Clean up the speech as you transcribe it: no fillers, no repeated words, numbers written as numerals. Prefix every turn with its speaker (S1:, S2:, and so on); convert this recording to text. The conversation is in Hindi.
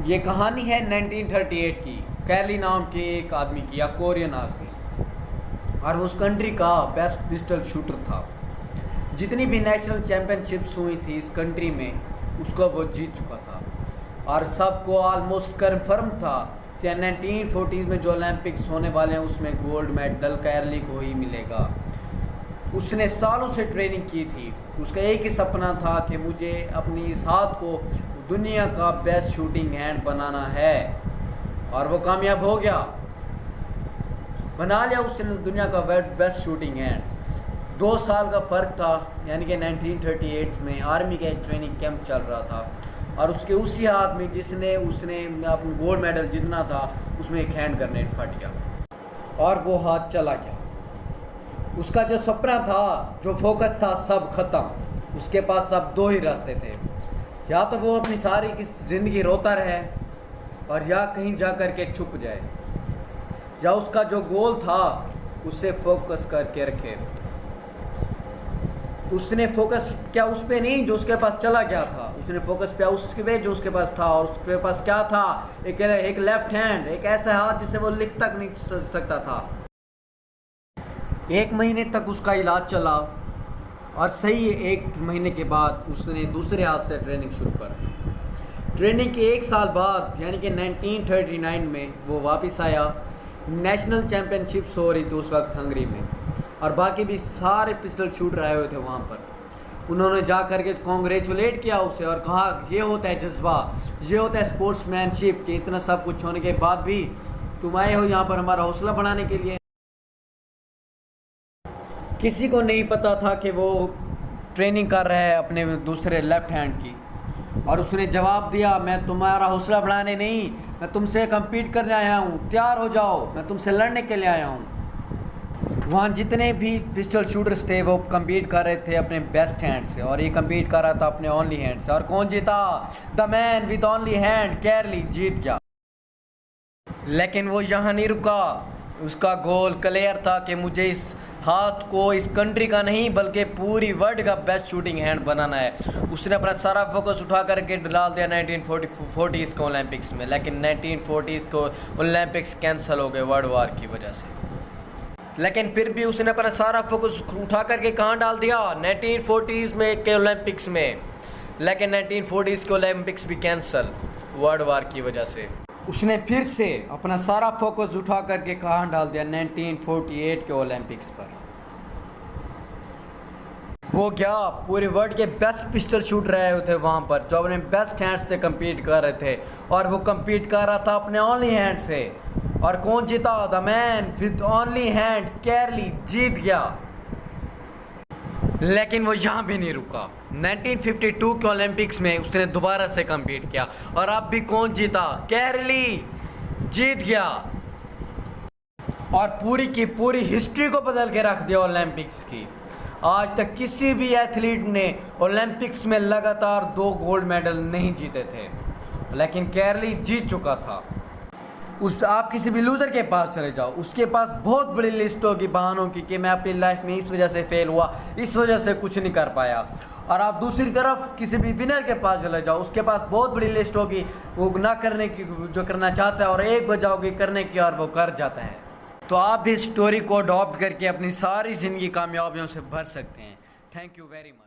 S1: ये कहानी है 1938 की। कैली नाम के एक आदमी की, या कोरियन आदमी, और उस कंट्री का बेस्ट पिस्टल शूटर था। जितनी भी नेशनल चैम्पियनशिप्स हुई थी इस कंट्री में, उसको वो जीत चुका था और सबको ऑलमोस्ट कन्फर्म था कि 1940s में जो ओलंपिक्स होने वाले हैं उसमें गोल्ड मेडल कैरली को ही मिलेगा। उसने सालों से ट्रेनिंग की थी। उसका एक ही सपना था कि मुझे अपनी इस हाथ को दुनिया का बेस्ट शूटिंग हैंड बनाना है, और वो कामयाब हो गया। बना लिया उसने दुनिया का बेस्ट शूटिंग हैंड। 2 साल का फ़र्क था, यानी कि 1938 में आर्मी का एक ट्रेनिंग कैंप चल रहा था, और उसके उसी हाथ में जिसने उसने अपना गोल्ड मेडल जीतना था, उसमें एक हैंड ग्रेनेड फट गया और वो हाथ चला गया। उसका जो सपना था, जो फोकस था, सब ख़त्म। उसके पास अब 2 ही रास्ते थे, या तो वो अपनी सारी की ज़िंदगी रोता रहे और या कहीं जा कर के छुप जाए, या उसका जो गोल था उससे फोकस करके रखे। उसने फोकस क्या उस पे नहीं जो उसके पास चला गया था, उसने फोकस किया उसके पे जो उसके पास था। और उसके पास क्या था? एक लेफ्ट हैंड, एक ऐसा हाथ जिससे वो लिख तक नहीं सकता था। 1 महीने तक उसका इलाज चला, और सही 1 महीने के बाद उसने दूसरे हाथ से ट्रेनिंग शुरू कर दी। ट्रेनिंग के 1 साल बाद, यानी कि 1939 में वो वापस आया। नेशनल चैम्पियनशिप्स हो रही थी उस वक्त हंगरी में, और बाकी भी सारे पिस्टल शूटर आए हुए थे वहाँ पर। उन्होंने जा कर के कॉन्ग्रेचुलेट किया उसे और कहा ये होता है जज्बा, ये होता है स्पोर्ट्समैनशिप, कि इतना सब कुछ होने के बाद भी तुम आए हो यहाँ पर हमारा हौसला बढ़ाने के लिए। किसी को नहीं पता था कि वो ट्रेनिंग कर रहा है अपने दूसरे लेफ्ट हैंड की, और उसने जवाब दिया, मैं तुम्हारा हौसला बढ़ाने नहीं, मैं तुमसे कम्पीट करने आया हूँ, तैयार हो जाओ, मैं तुमसे लड़ने के लिए आया हूँ। वहाँ जितने भी पिस्टल शूटर्स थे वो कम्पीट कर रहे थे अपने बेस्ट हैंड से, और ये कम्पीट कर रहा था अपने ओनली हैंड से। और कौन जीता? The man with only hand, Carly जीत गया। लेकिन वो यहाँ नहीं रुका। उसका गोल क्लियर था कि मुझे इस हाथ को इस कंट्री का नहीं बल्कि पूरी वर्ल्ड का बेस्ट शूटिंग हैंड बनाना है। उसने अपना सारा फोकस उठा करके डाल दिया 1940s को ओलंपिक्स में। लेकिन 1940s को ओलंपिक्स कैंसिल हो गए वर्ल्ड वार की वजह से। लेकिन फिर भी उसने अपना सारा फोकस उठा करके कहाँ डाल दिया? 1940s में के ओलंपिक्स में। लेकिन 1940s के ओलंपिक्स भी कैंसिल वर्ल्ड वार की वजह से। उसने फिर से अपना सारा फोकस उठा करके कहाँ डाल दिया? 1948 के ओलंपिक्स पर। वो क्या पूरे वर्ल्ड के बेस्ट पिस्टल शूटर आए हुए थे वहाँ पर, जो अपने बेस्ट हैंड से कम्पीट कर रहे थे, और वो कम्पीट कर रहा था अपने ओनली हैंड से। और कौन जीता? The man with only hand, Carly जीत गया। लेकिन वो यहाँ भी नहीं रुका। 1952 के ओलंपिक्स में उसने दोबारा से कम्पीट किया, और अब भी कौन जीता? कैरली जीत गया, और पूरी की पूरी हिस्ट्री को बदल के रख दिया ओलंपिक्स की। आज तक किसी भी एथलीट ने ओलंपिक्स में लगातार 2 गोल्ड मेडल नहीं जीते थे, लेकिन कैरली जीत चुका था। आप किसी भी लूज़र के पास चले जाओ, उसके पास बहुत बड़ी लिस्ट होगी बहानों की कि मैं अपनी लाइफ में इस वजह से फेल हुआ, इस वजह से कुछ नहीं कर पाया। और आप दूसरी तरफ किसी भी विनर के पास चले जाओ, उसके पास बहुत बड़ी लिस्ट होगी वो ना करने की जो करना चाहता है, और एक वजह होगी करने की और वो कर जाता है। तो आप भी स्टोरी को अडॉप्ट करके अपनी सारी ज़िंदगी कामयाबियों से भर सकते हैं। Thank you very much.